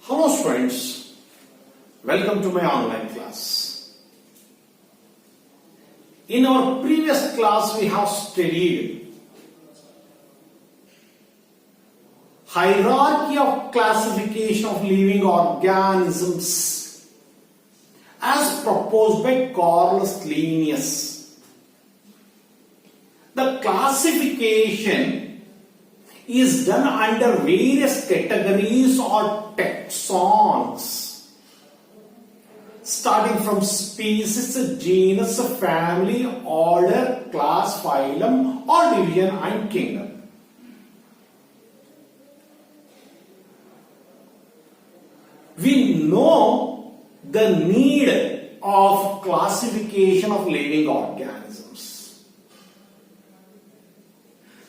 Hello students, welcome to my online class. In our previous class we have studied hierarchy of classification of living organisms as proposed by Carolus Linnaeus. The classification is done under various categories or taxons, starting from species, genus, family, order, class, phylum, or division and kingdom. We know the need of classification of living organisms.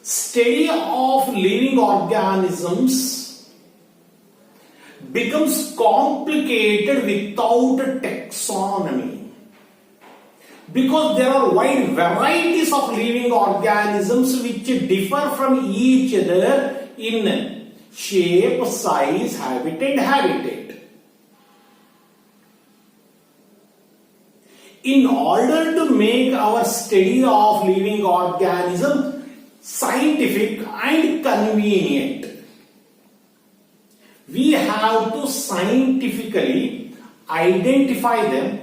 Study of living organisms becomes complicated without a taxonomy, because there are wide varieties of living organisms which differ from each other in shape, size, habit and habitat. In order to make our study of living organism scientific and convenient, we have to scientifically identify them,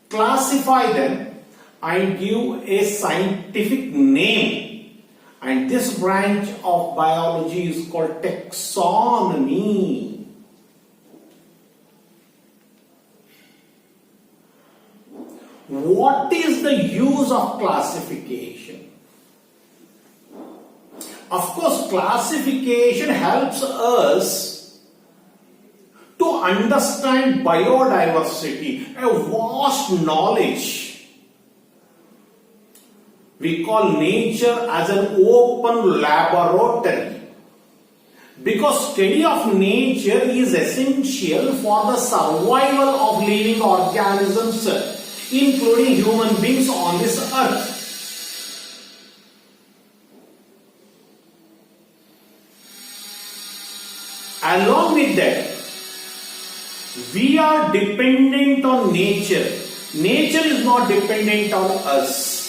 classify them and give a scientific name, and this branch of biology is called taxonomy. What is the use of classification? Of course, classification helps us to understand biodiversity, a vast knowledge. We call nature as an open laboratory, because study of nature is essential for the survival of living organisms, including human beings on this earth. Along with that, we are dependent on nature. Nature is not dependent on us.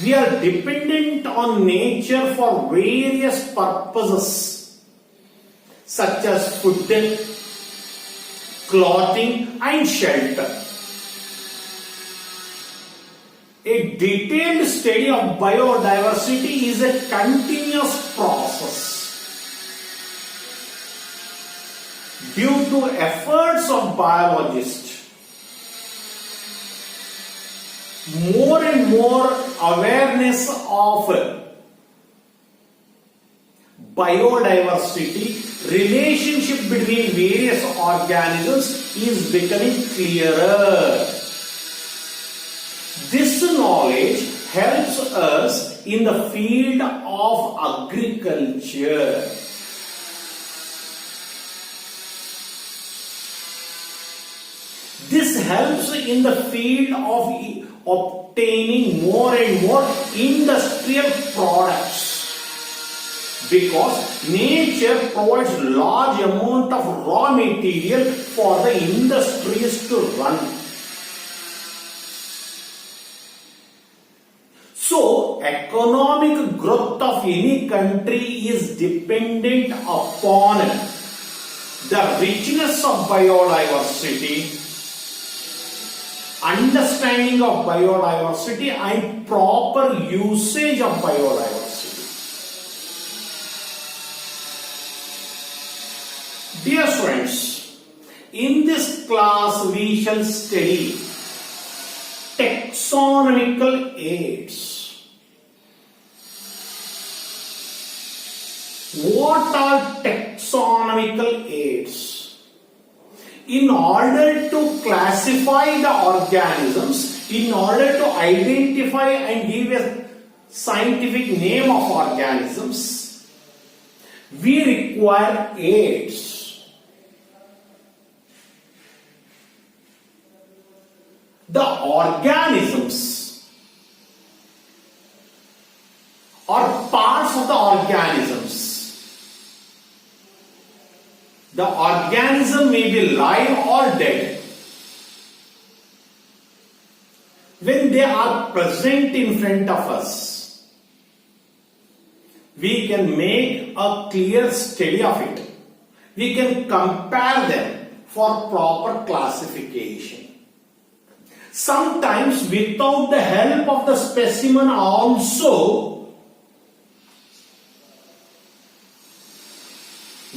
We are dependent on nature for various purposes, such as food, clothing and shelter. A detailed study of biodiversity is a continuous process. Due to efforts of biologists, more and more awareness of biodiversity, relationship between various organisms is becoming clearer. This knowledge helps us in the field of agriculture. This helps in the field of obtaining more and more industrial products, because nature provides large amount of raw material for the industries to run. So, economic growth of any country is dependent upon the richness of biodiversity, understanding of biodiversity and proper usage of biodiversity. Dear friends, in this class we shall study taxonomical aids. What are taxonomical aids? In order to classify the organisms, in order to identify and give a scientific name of organisms, we require aids. The organisms or parts of the organisms The organism may be live or dead. When they are present in front of us, we can make a clear study of it. We can compare them for proper classification. Sometimes without the help of the specimen also,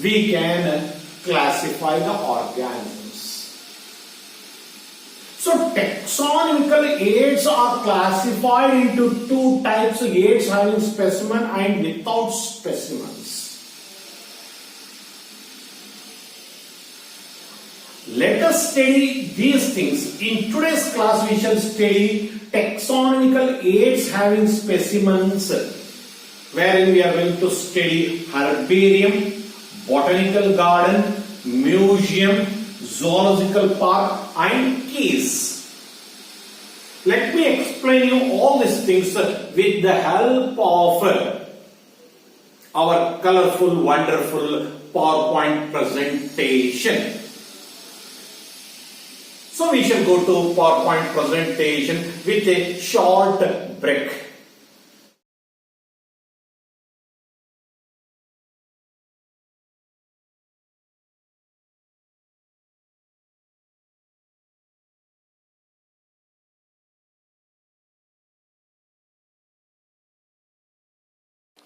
we can classify the organisms. So taxonomical aids are classified into two types: aids having specimen and without specimens. Let us study these things. In today's class we shall study taxonomical aids having specimens, wherein we are going to study herbarium, botanical garden, museum, zoological park and case. Let me explain you all these things with the help of our colorful, wonderful PowerPoint presentation. So we shall go to PowerPoint presentation with a short break.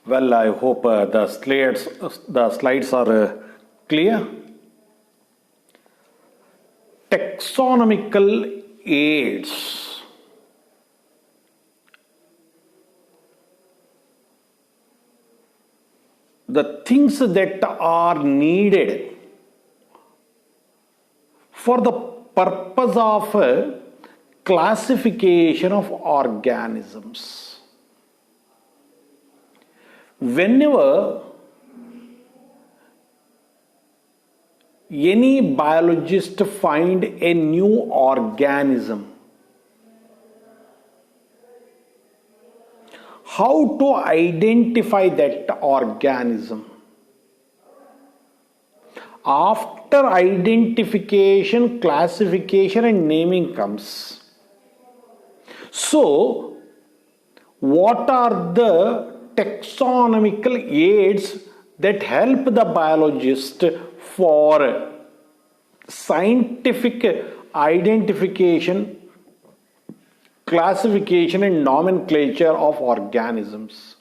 Well, I hope the slides are clear. Taxonomical aids. The things that are needed for the purpose of classification of organisms. Whenever any biologist find a new organism, how to identify that organism? After identification, classification and naming comes. So, what are the taxonomical aids that help the biologist for scientific identification, classification and nomenclature of organisms?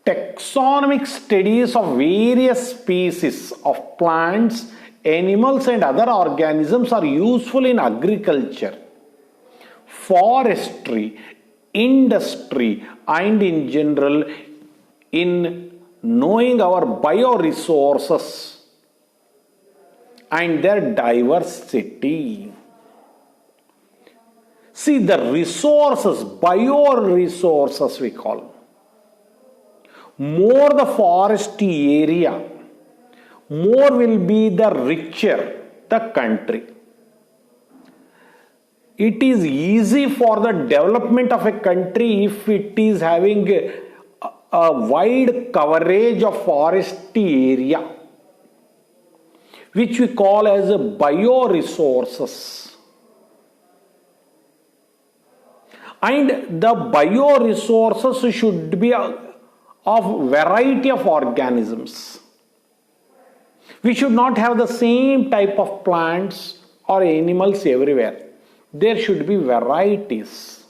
Taxonomic studies of various species of plants, animals and other organisms are useful in agriculture, forestry, industry and in general in knowing our bioresources and their diversity. See, the resources, bioresources we call. More the foresty area, more will be the richer the country. It is easy for the development of a country if it is having a wide coverage of foresty area, which we call as bioresources. And the bioresources should be of variety of organisms. We should not have the same type of plants or animals everywhere. There should be varieties.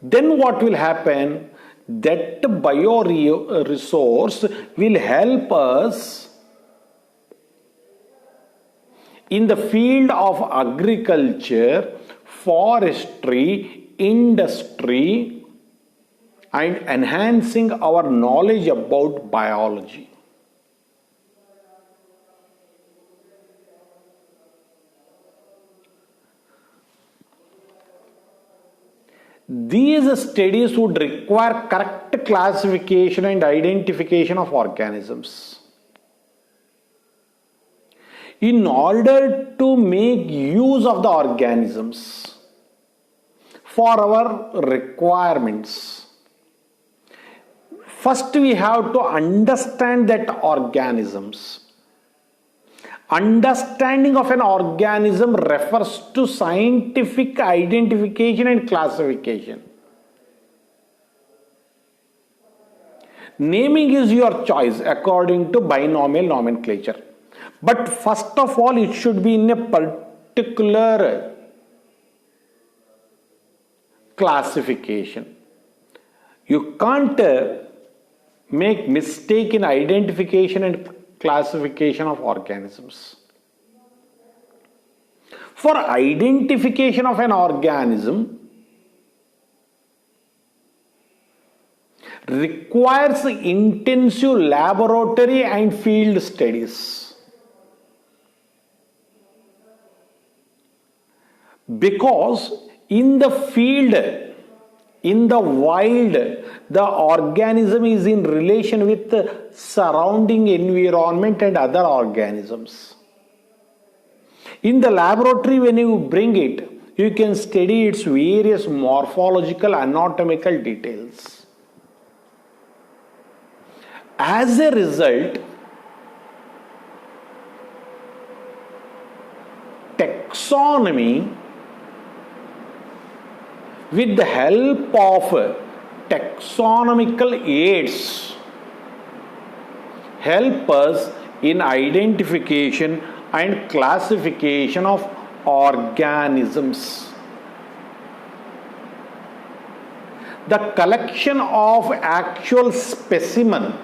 Then what will happen? That bioresource will help us in the field of agriculture, forestry, industry, and enhancing our knowledge about biology. These studies would require correct classification and identification of organisms. In order to make use of the organisms for our requirements, First, we have to understand that organisms. Understanding of an organism refers to scientific identification and classification. Naming is your choice according to binomial nomenclature. But first of all, it should be in a particular classification. You can't make mistake in identification and classification of organisms. For identification of an organism requires intensive laboratory and field studies. Because in the field, in the wild, the organism is in relation with the surrounding environment and other organisms. In the laboratory, when you bring it, you can study its various morphological, anatomical details. As a result, taxonomy, with the help of taxonomical aids, help us in identification and classification of organisms. The collection of actual specimen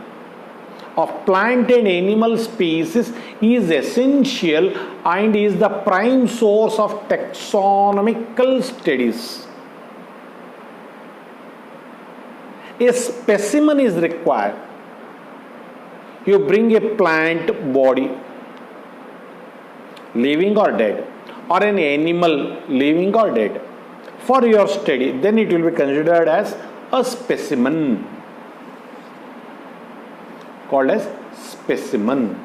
of plant and animal species is essential and is the prime source of taxonomical studies. A specimen is required. You bring a plant body, living or dead, or an animal, living or dead, for your study, then it will be considered as a specimen, called as specimen.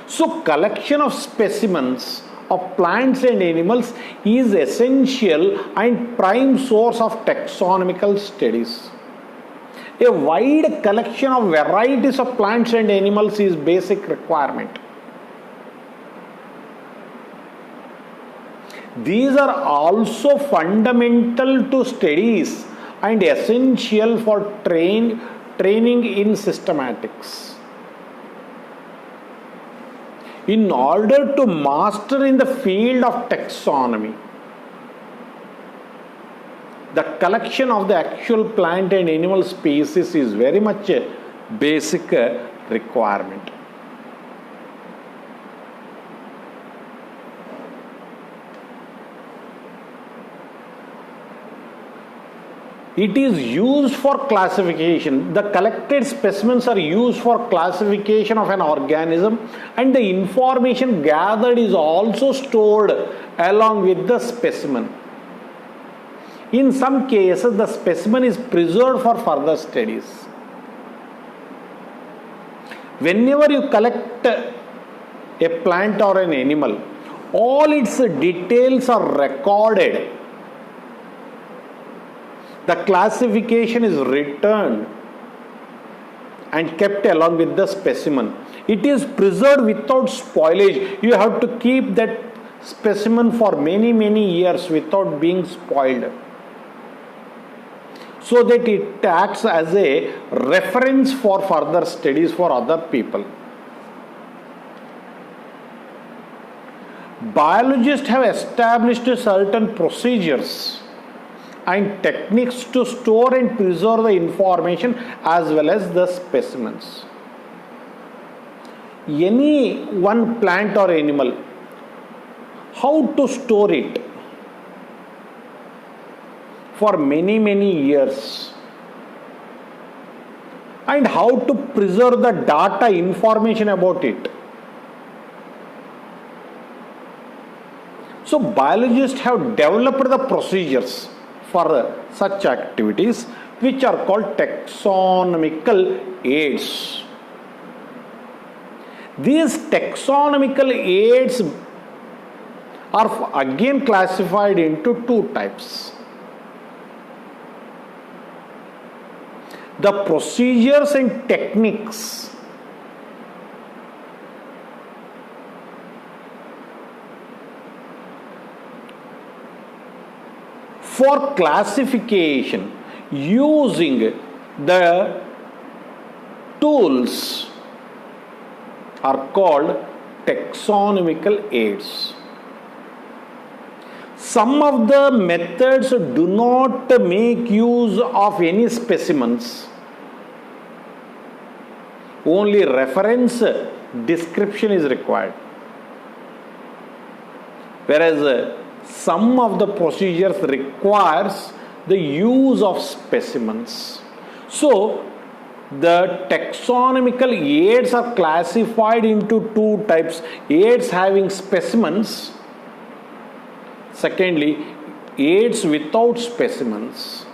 So collection of specimens of plants and animals is essential and prime source of taxonomical studies. A wide collection of varieties of plants and animals is basic requirement. These are also fundamental to studies and essential for training in systematics. In order to master in the field of taxonomy, the collection of the actual plant and animal species is very much a basic requirement. It is used for classification. The collected specimens are used for classification of an organism, and the information gathered is also stored along with the specimen. In some cases, the specimen is preserved for further studies. Whenever you collect a plant or an animal, all its details are recorded. The classification is returned and kept along with the specimen. It is preserved without spoilage. You have to keep that specimen for many years without being spoiled, so that it acts as a reference for further studies for other people. Biologists have established certain procedures and techniques to store and preserve the information as well as the specimens. Any one plant or animal, how to store it for many years, and how to preserve the data, information about it. So biologists have developed the procedures for such activities, which are called taxonomical aids. These taxonomical aids are again classified into two types. the procedures and techniques for classification using the tools are called taxonomical aids. Some of the methods do not make use of any specimens. Only reference description is required. Whereas some of the procedures requires the use of specimens. So the taxonomical aids are classified into two types: aids having specimens, secondly aids without specimens.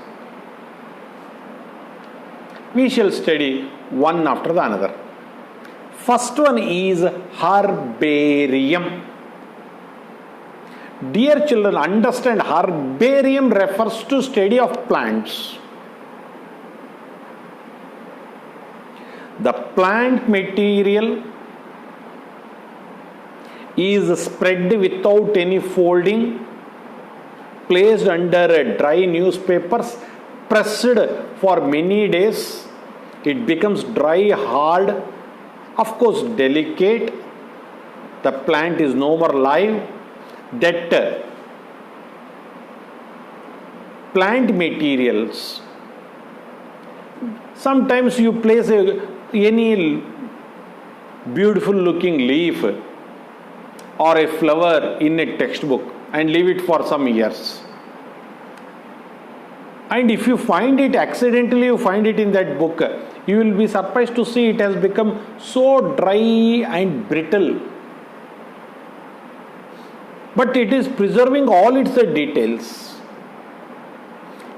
We shall study one after the another. First one is herbarium. Dear children, understand, herbarium refers to study of plants. The plant material is spread without any folding, placed under dry newspapers, pressed for many days. It becomes dry, hard, of course delicate. The plant is no more live. That plant materials, sometimes you place any beautiful looking leaf or a flower in a textbook and leave it for some years, and if you find it accidentally, you find it in that book, you will be surprised to see it has become so dry and brittle, but it is preserving all its details.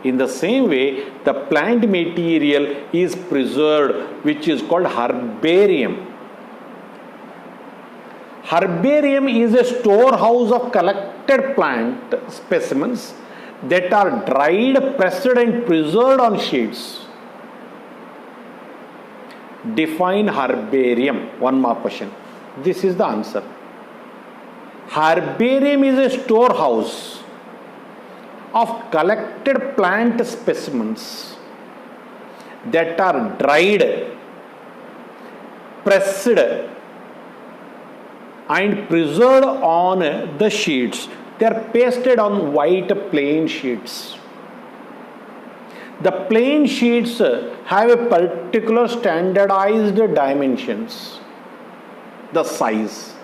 In the same way, the plant material is preserved, which is called herbarium. Herbarium is a storehouse of collected plant specimens that are dried, pressed and preserved on sheets. Define herbarium. One more question. This is the answer. Herbarium is a storehouse of collected plant specimens that are dried, pressed and preserved on the sheets. They are pasted on white plain sheets. The plain sheets have a particular standardized dimensions. The size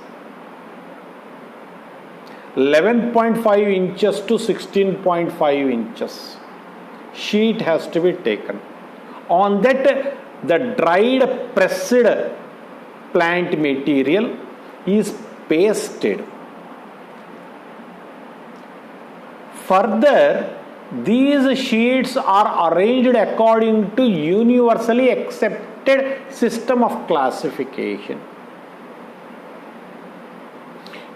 11.5 inches to 16.5 inches. Sheet has to be taken. On that, the dried pressed plant material is pasted. Further, these sheets are arranged according to universally accepted system of classification.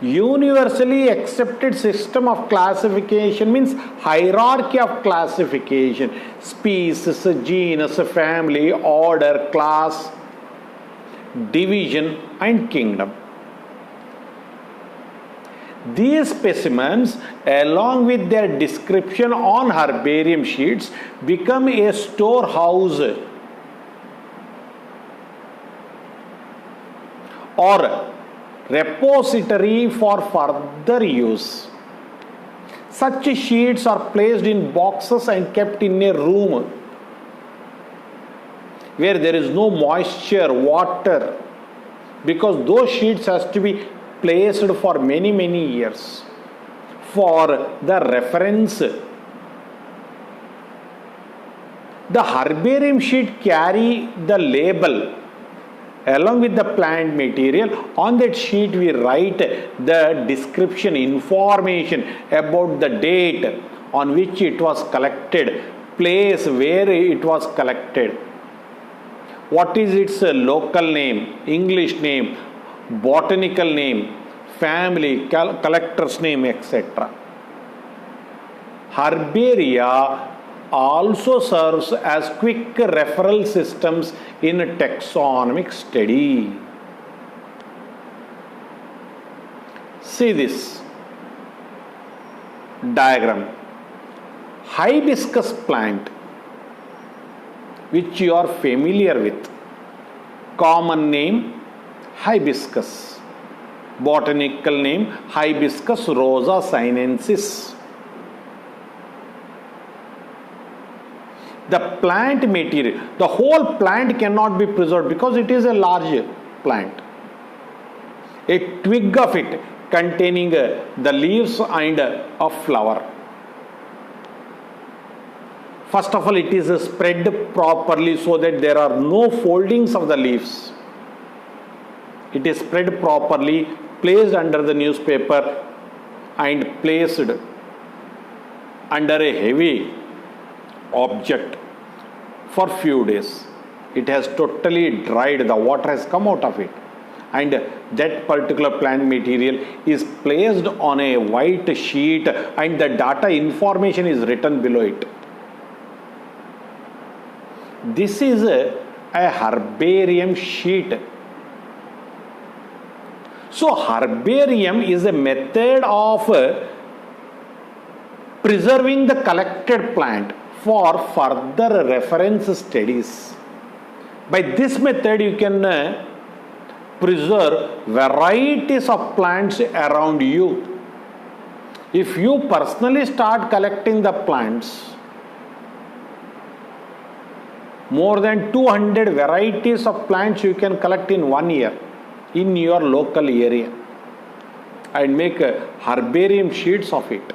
Universally accepted system of classification means hierarchy of classification: species, genus, family, order, class, division and kingdom. These specimens, along with their description on herbarium sheets, become a storehouse or repository for further use. Such sheets are placed in boxes and kept in a room where there is no moisture, water, because those sheets has to be placed for many years for the reference. The herbarium sheet carry the label along with the plant material. On that sheet we write the description, information about the date on which it was collected, place where it was collected, what is its local name, English name, botanical name, family, collector's name, etc. Herbaria also serves as quick referral systems in taxonomic study. See this diagram. Hibiscus plant, which you are familiar with. Common name hibiscus. Botanical name Hibiscus rosa sinensis. The plant material, the whole plant cannot be preserved because it is a large plant. A twig of it containing the leaves and a flower. First of all, it is spread properly so that there are no foldings of the leaves. It is spread properly, placed under the newspaper and placed under a heavy object for few days. It has totally dried, the water has come out of it, and that particular plant material is placed on a white sheet and the data information is written below it. This is a herbarium sheet. So herbarium is a method of preserving the collected plant for further reference studies. By this method you can preserve varieties of plants around you. If you personally start collecting the plants, more than 200 varieties of plants you can collect in 1 year in your local area and make herbarium sheets of it.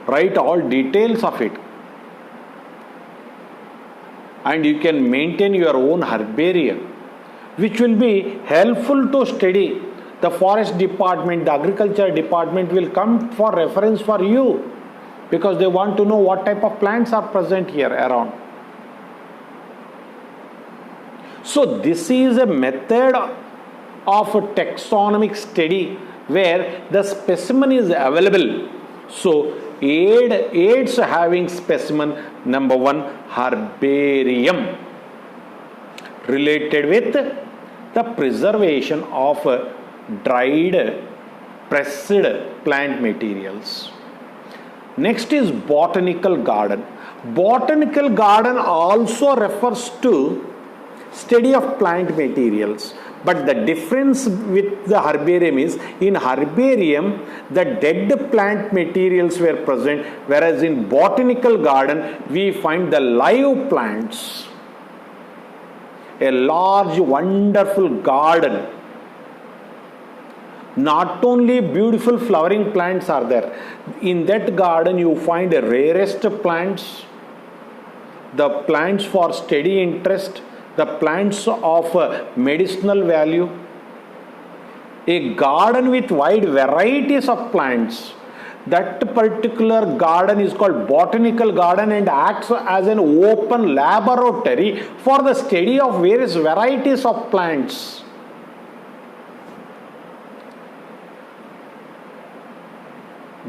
Write all details of it, and you can maintain your own herbarium, which will be helpful to study. The forest department, the agriculture department will come for reference for you because they want to know what type of plants are present here around. So this is a method of a taxonomic study where the specimen is available. So aids having specimen number 1, herbarium, related with the preservation of dried, pressed plant materials. Next is botanical garden. Botanical garden also refers to study of plant materials, but the difference with the herbarium is in herbarium the dead plant materials were present, whereas in botanical garden we find the live plants. A large wonderful garden. Not only beautiful flowering plants are there, in that garden you find the rarest plants, the plants for study interest, the plants of medicinal value. A garden with wide varieties of plants. That particular garden is called botanical garden and acts as an open laboratory for the study of various varieties of plants.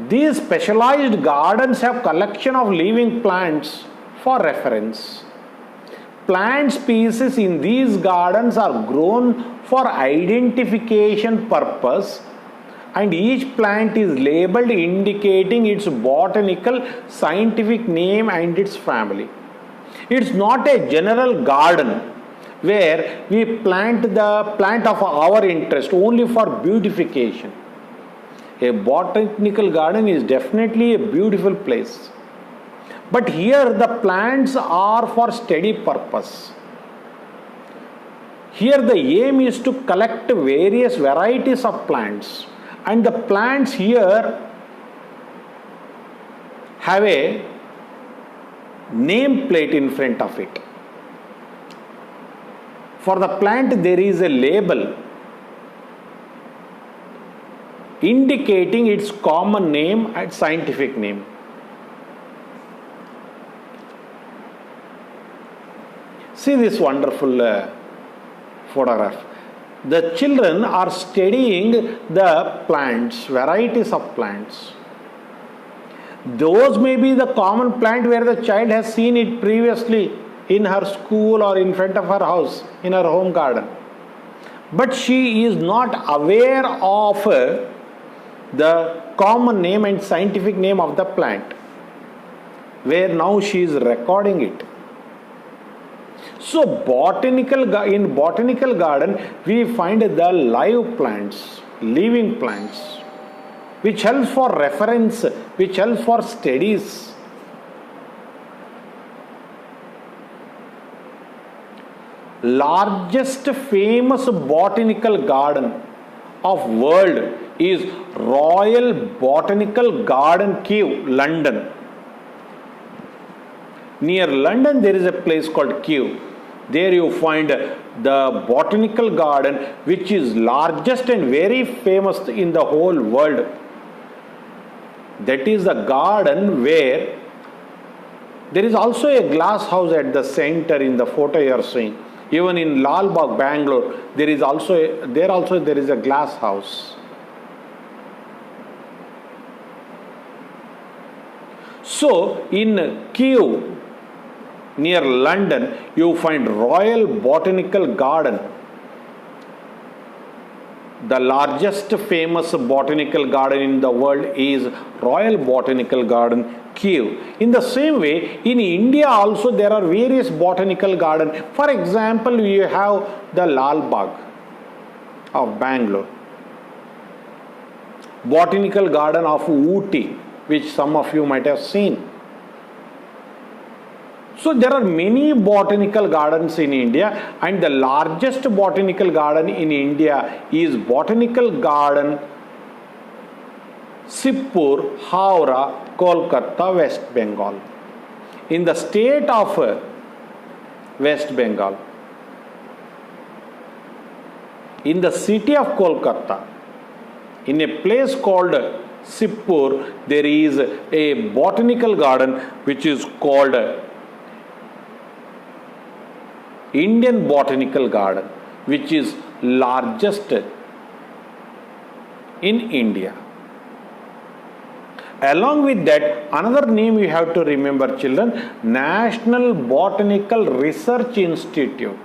These specialized gardens have collection of living plants for reference. Plant species in these gardens are grown for identification purpose, and each plant is labeled indicating its botanical scientific name and its family. It's not a general garden where we plant the plant of our interest only for beautification. A botanical garden is definitely a beautiful place. But here the plants are for study purpose. Here the aim is to collect various varieties of plants, and the plants here have a name plate in front of it. For the plant there is a label indicating its common name and scientific name. See this wonderful photograph. The children are studying the plants, varieties of plants. Those may be the common plant where the child has seen it previously in her school or in front of her house, in her home garden. But she is not aware of the common name and scientific name of the plant, where now she is recording it. So in botanical garden we find the live plants, living plants, which helps for reference, which helps for studies. Largest famous botanical garden of world is Royal Botanical Garden, Kew, London. Near London there is a place called Kew. There you find the botanical garden, which is largest and very famous in the whole world. That is the garden where there is also a glass house at the center in the photo you are seeing. Even in Lal Bagh, Bangalore, there is also a glass house. So in Kew, near London, you find Royal Botanical Garden, the largest famous botanical garden in the world is Royal Botanical Garden, Kew. In the same way, in India also there are various botanical gardens. For example, we have the Lal Bagh of Bangalore, Botanical Garden of Ooty, which some of you might have seen. So there are many botanical gardens in India, and the largest botanical garden in India is Botanical Garden, Sipur, Howrah, Kolkata, West Bengal. In the state of West Bengal, in the city of Kolkata, in a place called Sipur, there is a botanical garden which is called Indian Botanical Garden, which is largest in India. Along with that, another name you have to remember, children, National Botanical Research Institute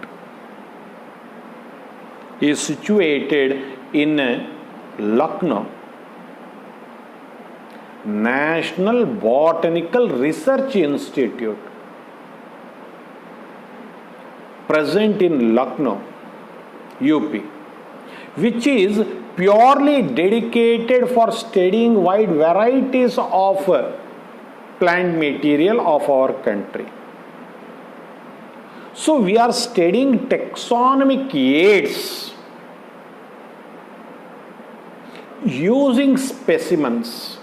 is situated in Lucknow. National Botanical Research Institute, present in Lucknow, UP, which is purely dedicated for studying wide varieties of plant material of our country. So we are studying taxonomic aids using specimens.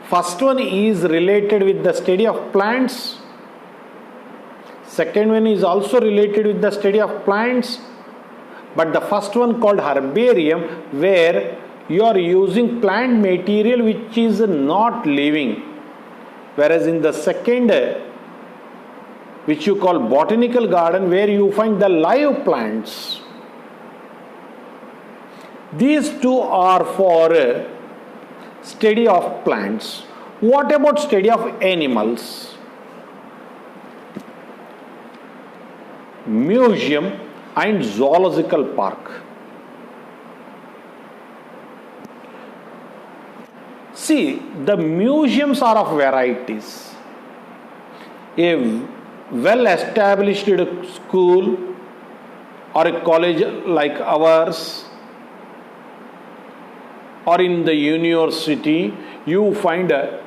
First one is related with the study of plants. Second one is also related with the study of plants. But the first one called herbarium, where you are using plant material which is not living. Whereas in the second, which you call botanical garden, where you find the live plants. These two are for study of plants. What about study of animals? Museum and zoological park. See, the museums are of varieties. A well-established school or a college like ours, or in the university, you find a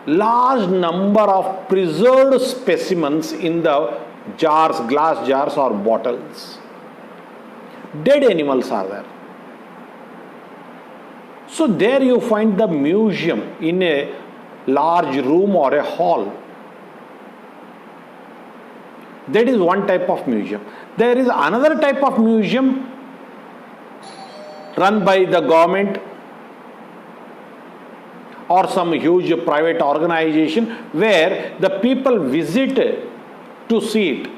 large number of preserved specimens in the jars, glass jars or bottles. Dead animals are there. So there you find the museum in a large room or a hall. That is one type of museum. There is another type of museum run by the government or some huge private organization, where the people visit to see it.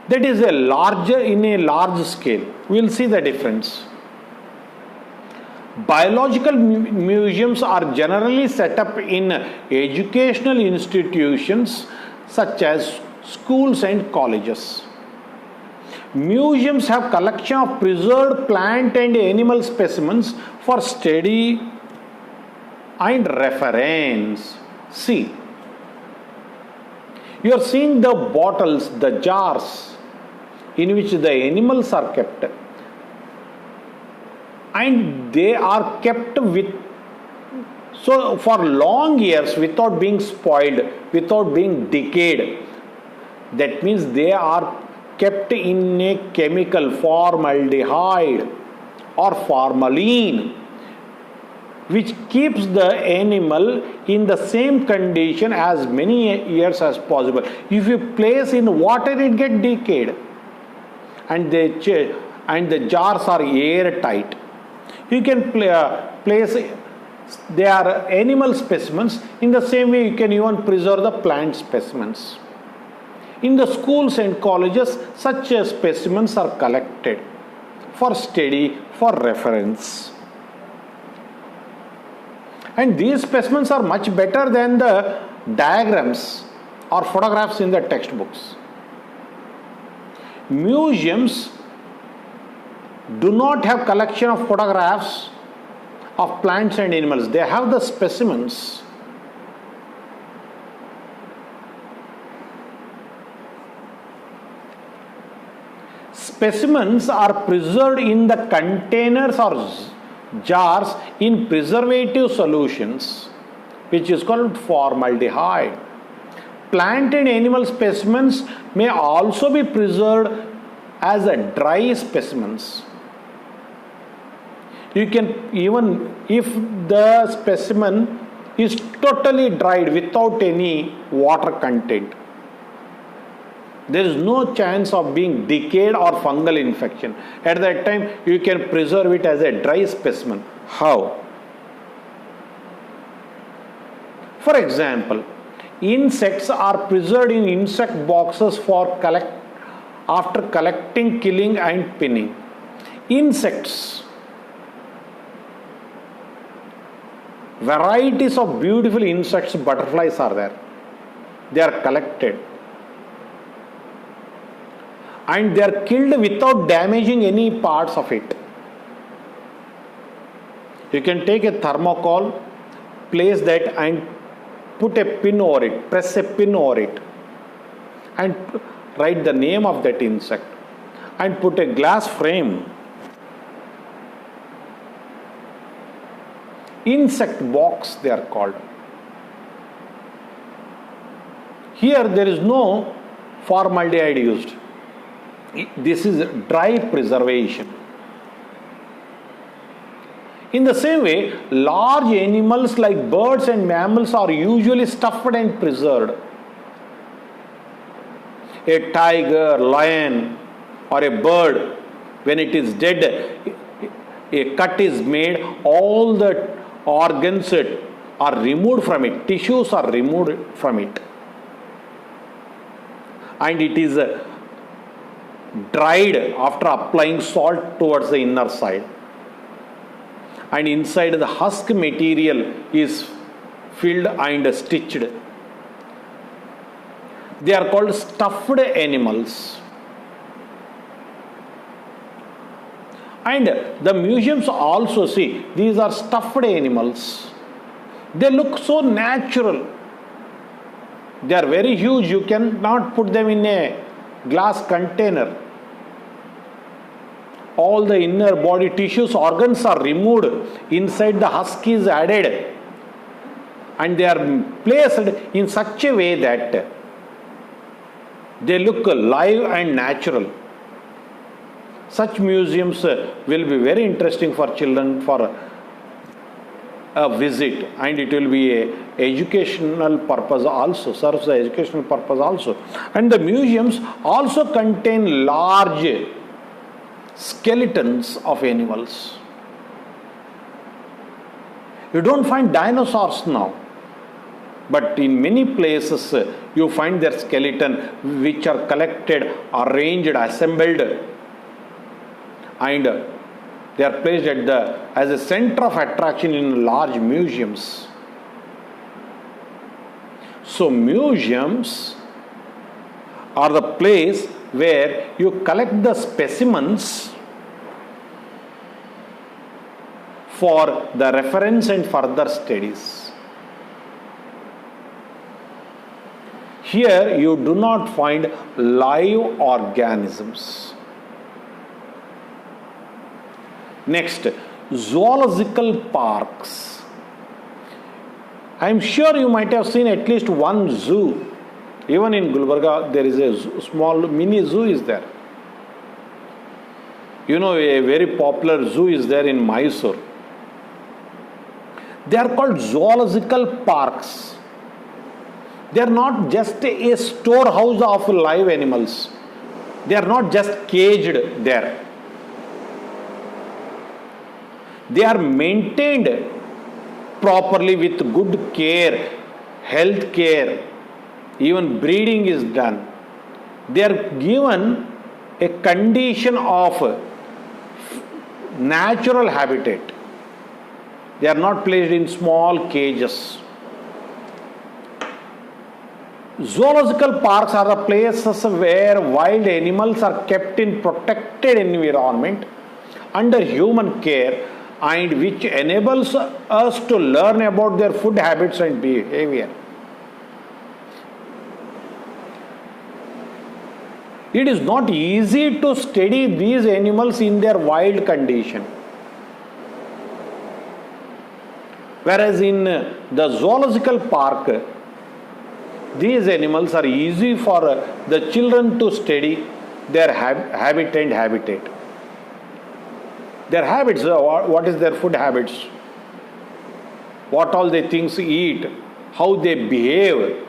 that is a large scale. We will see the difference. Biological museums are generally set up in educational institutions such as schools and colleges. Museums have collection of preserved plant and animal specimens for study and reference. See, you are seeing the bottles, the jars in which the animals are kept, and they are kept for long years without being spoiled, without being decayed. That means they are kept in a chemical, formaldehyde or formalin, which keeps the animal in the same condition as many years as possible. If you place in water, it gets decayed, and the jars are airtight. You can place their animal specimens. In the same way, you can even preserve the plant specimens. In the schools and colleges, such specimens are collected for study, for reference. And these specimens are much better than the diagrams or photographs in the textbooks. Museums do not have collection of photographs of plants and animals. They have the specimens. Specimens are preserved in the containers or jars in preservative solutions, which is called formaldehyde. Plant and animal specimens may also be preserved as dry specimens. You can, even if the specimen is totally dried without any water content, there is no chance of being decayed or fungal infection. At that time, you can preserve it as a dry specimen. How? For example, insects are preserved in insect boxes after collecting, killing and pinning. Insects, varieties of beautiful insects, butterflies are there. They are collected, and they are killed without damaging any parts of it. You can take a thermocol, place that and put a pin over it, press a pin over it, and write the name of that insect, and put a glass frame. Insect box, they are called. Here there is no formaldehyde used. This is dry preservation. In the same way, large animals like birds and mammals are usually stuffed and preserved. A tiger, lion, or a bird, when it is dead, a cut is made, all the organs are removed from it, tissues are removed from it, and it is dried after applying salt towards the inner side, and inside the husk material is filled and stitched. They are called stuffed animals. And the museums also, see, these are stuffed animals. They look so natural. They are very huge. You cannot put them in a glass container. All the inner body tissues, organs are removed. Inside the husk is added. And they are placed in such a way that they look live and natural. Such museums will be very interesting for children for a visit, and it will be a educational purpose also, serves the educational purpose also. And the museums also contain large skeletons of animals. You don't find dinosaurs now. but in many places you find their skeleton which are collected, arranged, assembled, and they are placed as a center of attraction in large museums. So museums are the place where you collect the specimens for the reference and further studies. Here you do not find live organisms. Next, zoological parks. I am sure you might have seen at least one zoo. Even in Gulbarga, there is a small mini zoo is there. You know, a very popular zoo is there in Mysore. They are called zoological parks. They are not just a storehouse of live animals. They are not just caged there. They are maintained properly with good care, health care, even breeding is done. They are given a condition of natural habitat. They are not placed in small cages. Zoological parks are the places where wild animals are kept in protected environment under human care, and which enables us to learn about their food habits and behavior. It is not easy to study these animals in their wild condition. Whereas in the zoological park, these animals are easy for the children to study their habit and habitat. Their habits, what is their food habits? What all the things eat, how they behave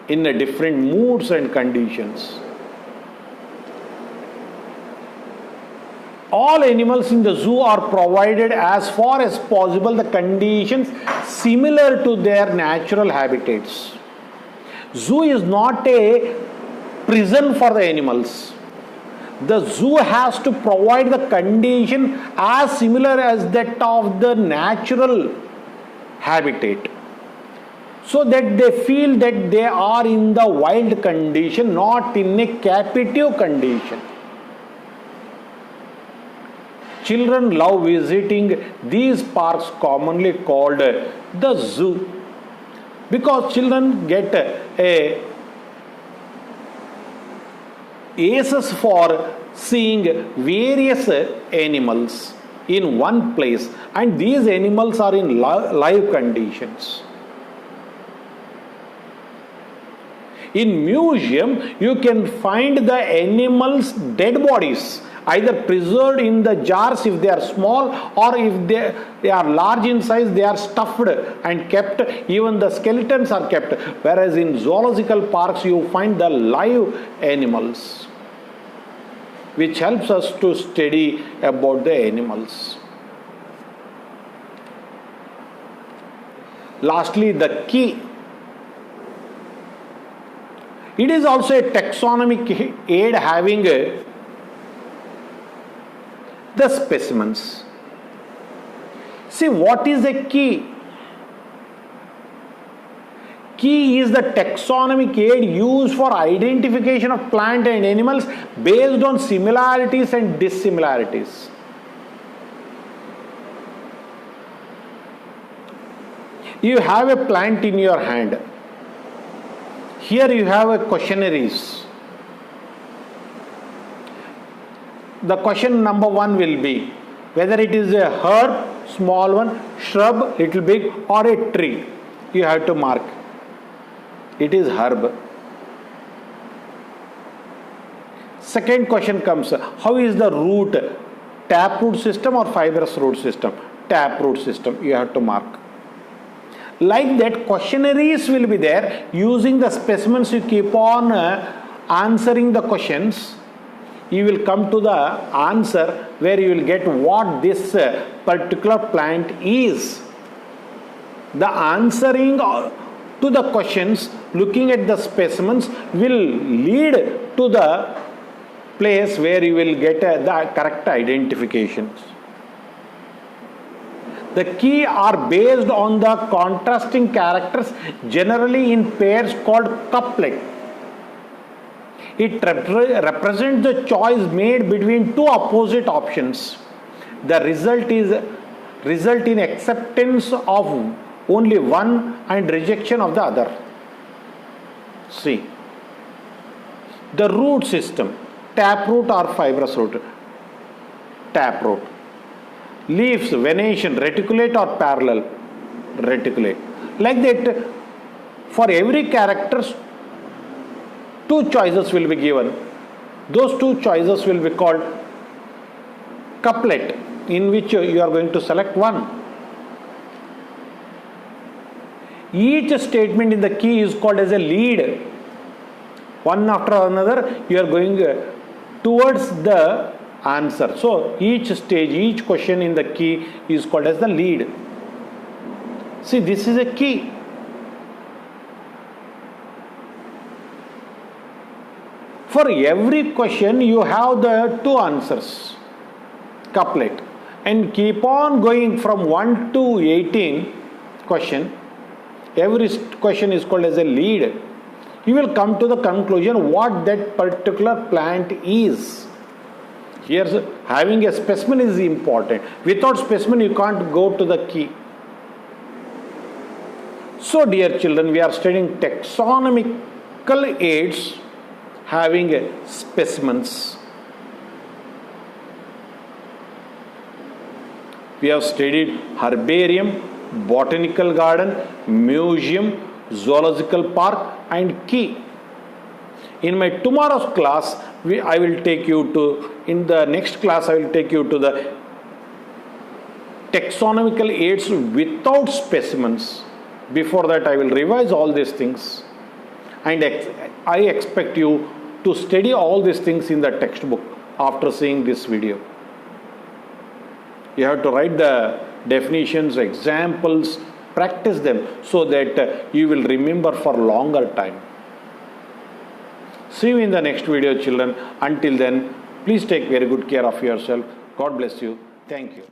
in the different moods and conditions. All animals in the zoo are provided as far as possible the conditions similar to their natural habitats. Zoo is not a prison for the animals. The zoo has to provide the condition as similar as that of the natural habitat, so that they feel that they are in the wild condition, not in a captive condition. Children love visiting these parks, commonly called the zoo, because children get a access for seeing various animals in one place, and these animals are in live conditions. In museum, you can find the animals' dead bodies, either preserved in the jars if they are small, or if they are large in size, they are stuffed and kept. Even the skeletons are kept. Whereas in zoological parks, you find the live animals, which helps us to study about the animals. Lastly, the key. It is also a taxonomic aid having the specimens. See, what is a key? Key is the taxonomic aid used for identification of plant and animals based on similarities and dissimilarities. You have a plant in your hand. Here you have a questionnaires. The question number 1 will be whether it is a herb, small one, shrub, little big, or a tree. You have to mark. It is herb. Second question comes, how is the root? Tap root system or fibrous root system? Tap root system. You have to mark. Like that, questionnaires will be there. Using the specimens, you keep on answering the questions. You will come to the answer where you will get what this particular plant is. The answering to to the questions, looking at the specimens will lead to the place where you will get the correct identifications. The key are based on the contrasting characters, generally in pairs called couplet. It represents the choice made between two opposite options. The result in acceptance of only one and rejection of the other. See, the root system, taproot or fibrous root. Taproot. Leaves, venation, reticulate or parallel. Reticulate. Like that, for every character, two choices will be given. Those two choices will be called couplet, in which you are going to select one. Each statement in the key is called as a lead. One after another, you are going towards the answer. So each stage, each question in the key is called as the lead. See, this is a key. For every question, you have the two answers, couplet, and keep on going from 1 to 18 question. Every question is called as a lead. You will come to the conclusion what that particular plant is. Here, having a specimen is important. Without specimen, you can't go to the key. So, dear children, we are studying taxonomical aids having specimens. We have studied herbarium, botanical garden, museum, zoological park and key. In my tomorrow's class, I will take you to, in the next class I will take you to the taxonomical aids without specimens. Before that I will revise all these things, and I expect you to study all these things in the textbook after seeing this video. You have to write the definitions, examples, practice them so that you will remember for longer time. See you in the next video, children. Until then, please take very good care of yourself. God bless you. Thank you.